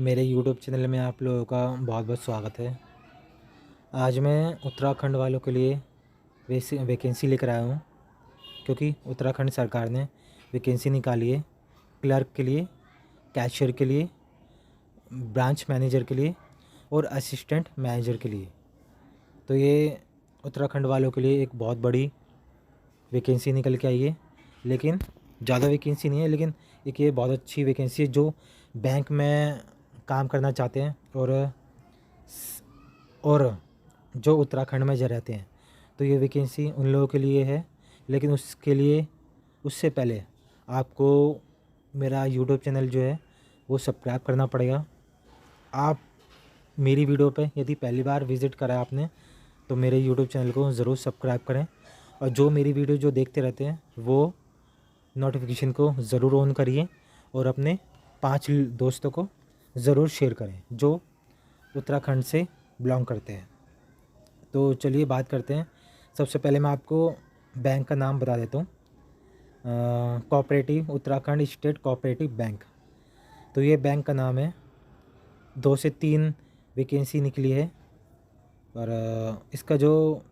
मेरे YouTube channel में आप लोगों का बहुत बहुत स्वागत है। आज मैं उत्तराखंड वालों के लिए वैकेंसी लेकर आया हूँ, क्योंकि उत्तराखंड सरकार ने वैकेंसी निकाली है क्लर्क के लिए, कैशियर के लिए, ब्रांच मैनेजर के लिए और असिस्टेंट मैनेजर के लिए। तो ये उत्तराखंड वालों के लिए एक बहुत बड़ी वैकेंसी निकल के आई है। लेकिन ज़्यादा वैकेंसी नहीं है, लेकिन एक ये बहुत अच्छी वैकेंसी है जो बैंक में काम करना चाहते हैं और जो उत्तराखंड में रहते हैं। तो ये वैकेंसी उन लोगों के लिए है। लेकिन उससे पहले आपको मेरा यूट्यूब चैनल जो है वो सब्सक्राइब करना पड़ेगा। आप मेरी वीडियो पे यदि पहली बार विज़िट करा आपने तो मेरे यूट्यूब चैनल को ज़रूर सब्सक्राइब करें, और जो मेरी वीडियो जो देखते रहते हैं वो नोटिफिकेशन को ज़रूर ऑन करिए और अपने 5 दोस्तों को ज़रूर शेयर करें जो उत्तराखंड से बिलोंग करते हैं। तो चलिए बात करते हैं। सबसे पहले मैं आपको बैंक का नाम बता देता हूँ, cooperative Uttarakhand state cooperative bank. तो ये बैंक का नाम है। 2 से 3 वैकेंसी निकली है, और इसका जो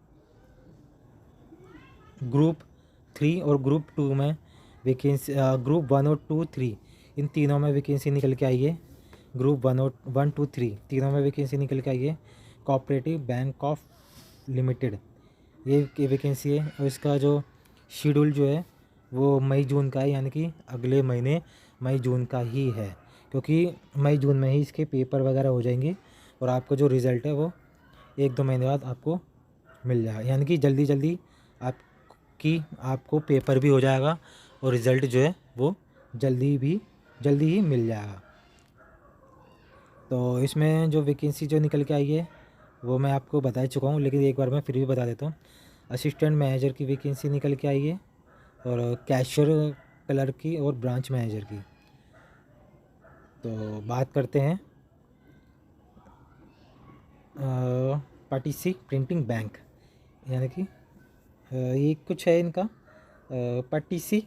ग्रुप 3 और ग्रुप 2 में वैकेंसी, ग्रुप 1 और 2 3 इन तीनों में वैकेंसी निकल के आई है। ग्रुप 1 और 1 2 3 तीनों में वैकेंसी निकल के आई है। कोऑपरेटिव बैंक ऑफ लिमिटेड ये वैकेंसी है, और इसका जो शेड्यूल जो है वो मई जून का है, यानी कि अगले महीने मई जून का ही है, क्योंकि मई जून में ही इसके पेपर वगैरह हो जाएंगे और आपका जो रिज़ल्ट है वो 1-2 महीने बाद आपको मिल जाएगा। यानी कि जल्दी जल्दी आपको पेपर भी हो जाएगा और रिज़ल्ट जो है वो जल्दी ही मिल जाएगा। तो इसमें जो वैकेंसी जो निकल के आई है वो मैं आपको बता चुका हूँ, लेकिन एक बार मैं फिर भी बता देता हूँ। असिस्टेंट मैनेजर की वैकेंसी निकल के आई है, और कैशियर, क्लर्क की और ब्रांच मैनेजर की। तो बात करते हैं पाटीसी प्रिंटिंग बैंक, यानी कि ये कुछ है इनका पाटीसी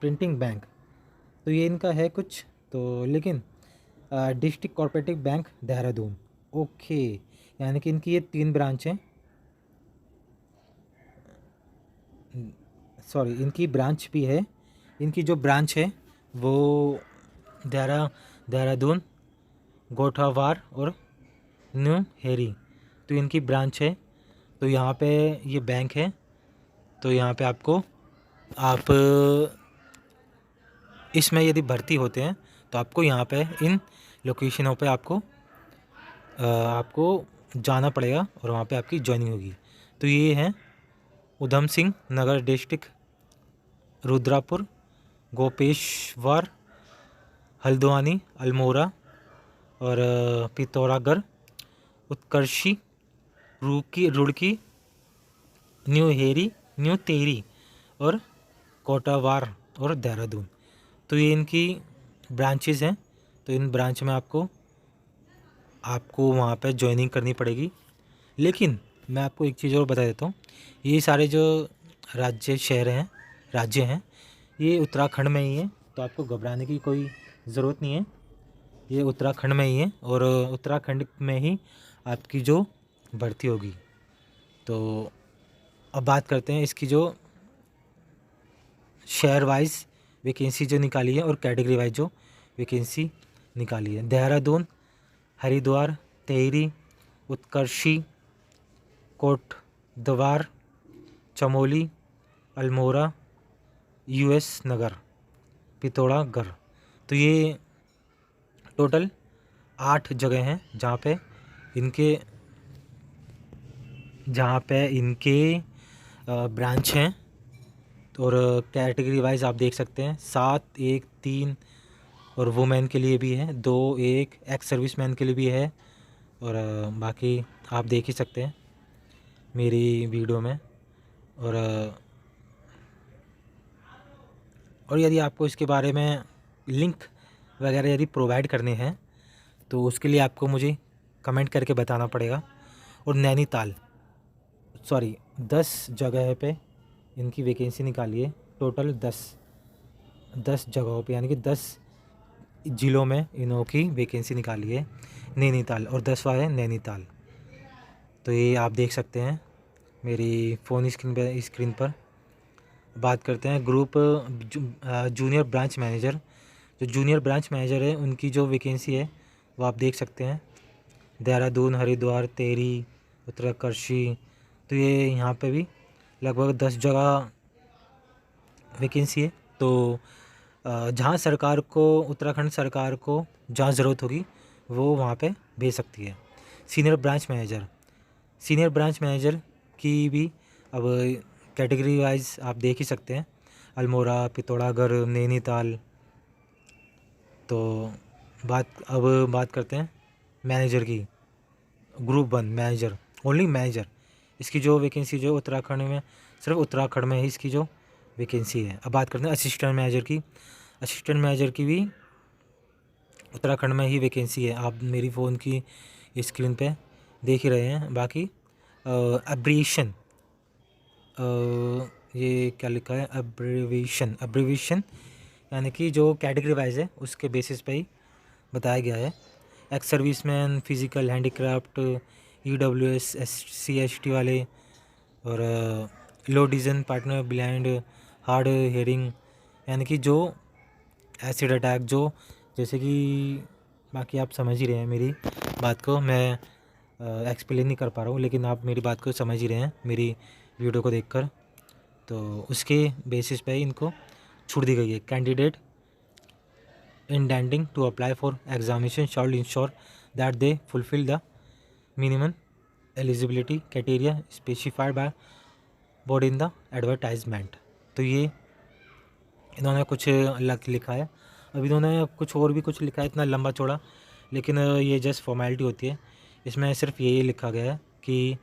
प्रिंटिंग बैंक। तो ये इनका है कुछ, तो लेकिन district cooperative bank Dehradun. Okay, यानी कि इनकी ये 3 ब्रांच हैं। सॉरी, इनकी ब्रांच भी है। इनकी जो ब्रांच है वो देहरादून, गोठावार और न्यू हेरी, तो इनकी ब्रांच है। तो यहाँ पे ये बैंक है। तो यहाँ पे आप इसमें यदि भर्ती होते हैं तो आपको यहाँ पे इन लोकेशनों पे आपको जाना पड़ेगा और वहाँ पे आपकी ज्वाइनिंग होगी। तो ये हैं उधम सिंह नगर डिस्ट्रिक्ट, रुद्रापुर, गोपेश्वर, हल्द्वानी, अल्मोड़ा और पिथौरागढ़, उत्कर्षी, रुड़की, न्यू हेरी, न्यू तेरी और कोटावार और देहरादून। तो ये इनकी ब्रांचेस हैं। तो इन ब्रांच में आपको वहाँ पे ज्वाइनिंग करनी पड़ेगी। लेकिन मैं आपको एक चीज़ और बता देता हूँ, ये सारे जो राज्य हैं ये उत्तराखंड में ही है। तो आपको घबराने की कोई ज़रूरत नहीं है, ये उत्तराखंड में ही है और उत्तराखंड में ही आपकी जो भर्ती होगी। तो अब बात करते हैं इसकी जो शहर वाइज वैकेंसी जो निकाली है और कैटेगरी वाइज जो वैकेंसी निकाली है। देहरादून, हरिद्वार, टिहरी, उत्कर्षी, कोटद्वार, चमोली, अल्मोड़ा, यूएस नगर, पिथौरागढ़। तो ये टोटल 8 जगह हैं जहाँ पे इनके ब्रांच हैं। और कैटेगरी वाइज आप देख सकते हैं 7, 1, 3 और वुमेन के लिए भी है, 2, 1 एक्स सर्विस मैन के लिए भी है। और बाकी आप देख ही सकते हैं मेरी वीडियो में। और यदि आपको इसके बारे में लिंक वगैरह यदि प्रोवाइड करने हैं तो उसके लिए आपको मुझे कमेंट करके बताना पड़ेगा। और नैनीताल, 10 जगह पे इनकी वैकेंसी निकाली है। टोटल 10 जगहों पे, यानी कि 10 जिलों में इनों की वैकेंसी निकाली है नैनीताल, और 10वां है नैनीताल। तो ये आप देख सकते हैं मेरी फ़ोन स्क्रीन पर। बात करते हैं ग्रुप जूनियर ब्रांच मैनेजर। जो जूनियर ब्रांच मैनेजर है उनकी जो वैकेंसी है वो आप देख सकते हैं, देहरादून, हरिद्वार, टेहरी, उत्तरकाशी। तो ये यहाँ पे भी लगभग 10 जगह वैकेंसी है। तो जहाँ सरकार को, उत्तराखंड सरकार को जहाँ ज़रूरत होगी वो वहाँ पे भेज सकती है। सीनियर ब्रांच मैनेजर की भी अब कैटेगरी वाइज आप देख ही सकते हैं, अल्मोड़ा, पिथौरागढ़, नैनीताल। तो बात करते हैं मैनेजर की, ग्रुप 1 मैनेजर, ओनली मैनेजर। इसकी जो वैकेंसी जो उत्तराखंड में, सिर्फ उत्तराखंड में ही इसकी जो वैकेंसी है। अब बात करते हैं असिस्टेंट मैनेजर की भी उत्तराखंड में ही वैकेंसी है। आप मेरी फ़ोन की स्क्रीन पे देख ही रहे हैं। बाकी अब्रीविएशन, ये क्या लिखा है, अब्रीविएशन यानी कि जो कैटेगरी वाइज है उसके बेसिस पे ही बताया गया है। Ex serviceman, physical handicraft, EWS, SC/ST वाले, और low vision, partner blind, hard hearing, यानी कि जो एसिड अटैक, जो जैसे कि, बाकी आप समझ ही रहे हैं मेरी बात को, मैं एक्सप्लेन नहीं कर पा रहा हूँ लेकिन आप मेरी बात को समझ ही रहे हैं मेरी वीडियो को देखकर। तो उसके बेसिस पे इनको छूट दी गई है। Candidate intending to apply for examination shall ensure that they fulfill the minimum eligibility criteria specified by board in the advertisement। तो ये इन्होंने कुछ अलग लिखा है। अब इन्होंने कुछ और भी कुछ लिखा है, इतना लंबा चौड़ा, लेकिन ये जस्ट फॉर्मेलिटी होती है। इसमें सिर्फ यही लिखा गया है कि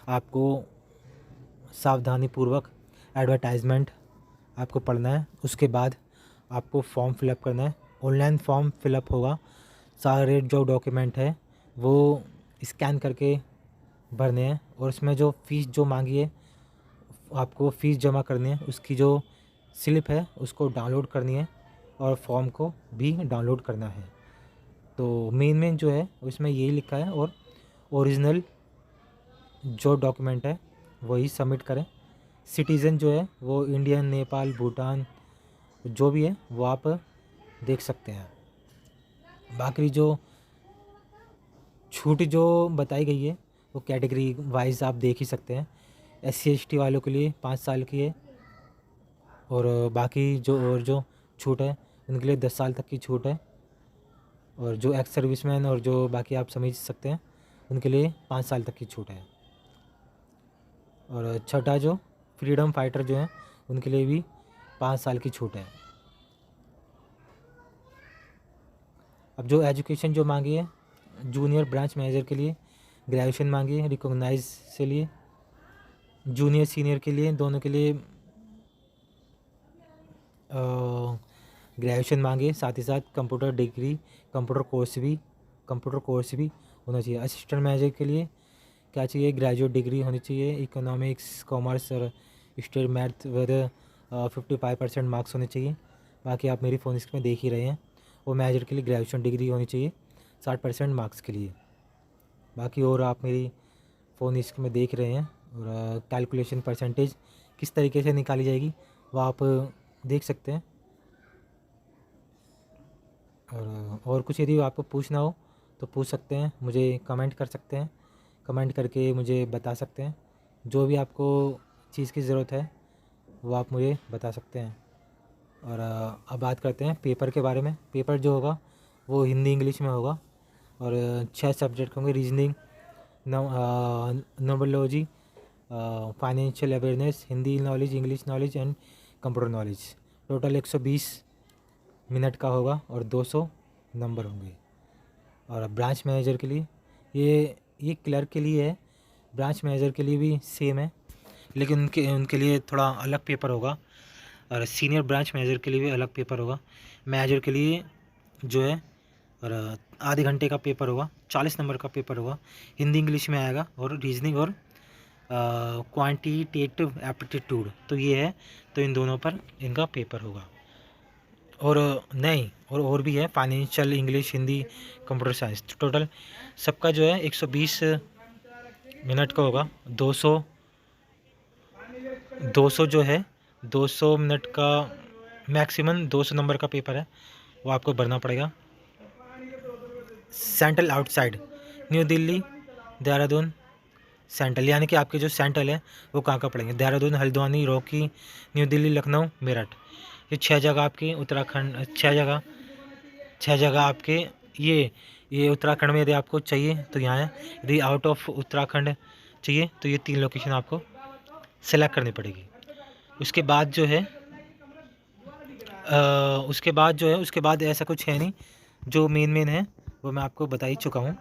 आपको सावधानीपूर्वक एडवर्टाइजमेंट आपको पढ़ना है, उसके बाद आपको फॉर्म फिलअप करना है। ऑनलाइन फॉर्म फिलअप होगा, सारे जो डॉक्यूमेंट है वो स्कैन करके भरने हैं, और उसमें जो फ़ीस जो मांगी है आपको फ़ीस जमा करनी है, उसकी जो स्लिप है उसको डाउनलोड करनी है, और फॉर्म को भी डाउनलोड करना है। तो मेन जो है उसमें यही लिखा है, और ओरिजिनल जो डॉक्यूमेंट है वही सबमिट करें। सिटीज़न जो है वो इंडियन, नेपाल, भूटान जो भी है वो आप देख सकते हैं। बाकी जो छूट जो बताई गई है वो कैटेगरी वाइज आप देख ही सकते हैं। SC/ST वालों के लिए 5 साल की है, और बाकी जो छूट है उनके लिए 10 साल तक की छूट है, और जो एक्स सर्विसमैन और जो बाकी आप समझ सकते हैं उनके लिए 5 साल तक की छूट है। और छठा जो फ्रीडम फाइटर जो हैं उनके लिए भी 5 साल की छूट है। अब जो एजुकेशन जो मांगी है जूनियर ब्रांच मैनेजर के लिए ग्रेजुएशन मांगी है, रिकॉग्नाइज से लिए, जूनियर सीनियर के लिए दोनों के लिए ग्रेजुएशन मांगे, साथ ही साथ कंप्यूटर डिग्री, कंप्यूटर कोर्स भी होना चाहिए। असिस्टेंट मैनेजर के लिए क्या चाहिए, ग्रेजुएट डिग्री होनी चाहिए, इकोनॉमिक्स, कॉमर्स और स्टेट मैथ विद 55% मार्क्स होने चाहिए। बाकी आप मेरी फ़ोन स्क्रीन में देख ही रहे हैं। वो मैनेजर के लिए ग्रेजुएशन डिग्री होनी चाहिए 60% मार्क्स के लिए। बाकी और आप मेरी फ़ोन स्क्रीन में देख रहे हैं, और कैलकुलेशन परसेंटेज किस तरीके से निकाली जाएगी वो आप देख सकते हैं। और कुछ यदि आपको पूछना हो तो पूछ सकते हैं, मुझे कमेंट कर सकते हैं, कमेंट करके मुझे बता सकते हैं। जो भी आपको चीज़ की ज़रूरत है वो आप मुझे बता सकते हैं। और अब बात करते हैं पेपर के बारे में। पेपर जो होगा वो हिंदी इंग्लिश में होगा, और 6 सब्जेक्ट होंगे, रीजनिंग, नोबोलॉजी, financial awareness, Hindi knowledge, English knowledge and computer knowledge. Total 120 minute का होगा और 200 नंबर होंगे। और ब्रांच मैनेजर के लिए ये क्लर्क के लिए है, ब्रांच मैनेजर के लिए भी सेम है, लेकिन उनके लिए थोड़ा अलग पेपर होगा, और सीनियर ब्रांच मैनेजर के लिए भी अलग पेपर होगा। मैनेजर के लिए जो है और आधे घंटे का पेपर होगा, 40 नंबर का पेपर होगा, हिंदी इंग्लिश में आएगा, और रीजनिंग और क्वांटिटेटिव एप्टीट्यूड। तो ये है, तो इन दोनों पर इनका पेपर होगा। और नहीं, और भी है, financial, English, Hindi, computer science. Total सबका जो है 120 मिनट का होगा। 200 जो है 200 मिनट का मैक्सिमम 200 नंबर का पेपर है, वो आपको भरना पड़ेगा। Central outside new Delhi, Dehradun central, यानी कि आपके जो सेंट्रल है वो कहाँ का पड़ेंगे, देहरादून, हल्द्वानी, रोहतक, न्यू दिल्ली, लखनऊ, मेरठ। ये 6 जगह आपके उत्तराखंड, 6 जगह आपके ये उत्तराखंड में यदि आपको चाहिए तो यहाँ है। यदि आउट ऑफ उत्तराखंड चाहिए तो ये 3 लोकेशन आपको सेलेक्ट करनी पड़ेगी। उसके बाद जो है उसके बाद ऐसा कुछ है नहीं। जो मेन है वो मैं आपको बता ही चुका हूँ।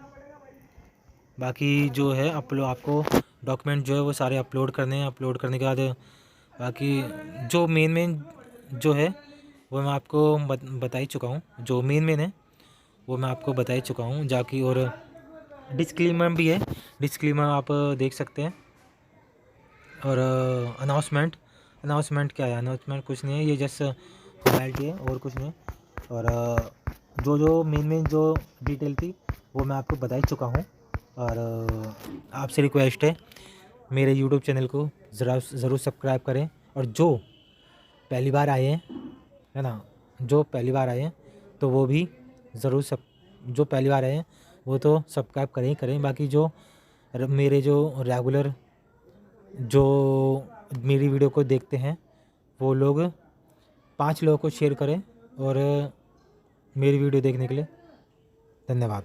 बाकी जो है आपको डॉक्यूमेंट जो है वो सारे अपलोड करने हैं। अपलोड करने के बाद बाकी जो मेन जो है वो मैं आपको बता ही चुका हूँ। जो मेन है वो मैं आपको बता ही चुका हूँ जाकि। और डिस्क्लेमर भी है, डिस्क्लेमर आप देख सकते हैं। और अनाउंसमेंट क्या है, अनाउंसमेंट कुछ नहीं है, ये जस्ट फॉर्मेलिटी है और कुछ नहीं। और जो मेन जो डिटेल थी वो मैं आपको बता ही चुका हूँ। और आपसे रिक्वेस्ट है मेरे यूट्यूब चैनल को ज़रूर सब्सक्राइब करें। और जो पहली बार आए हैं, है ना, जो पहली बार आए हैं तो वो भी ज़रूर जो पहली बार आए हैं वो तो सब्सक्राइब करें ही करें। बाकी जो मेरे जो रेगुलर जो मेरी वीडियो को देखते हैं वो लोग 5 लोगों को शेयर करें। और मेरी वीडियो देखने के लिए धन्यवाद।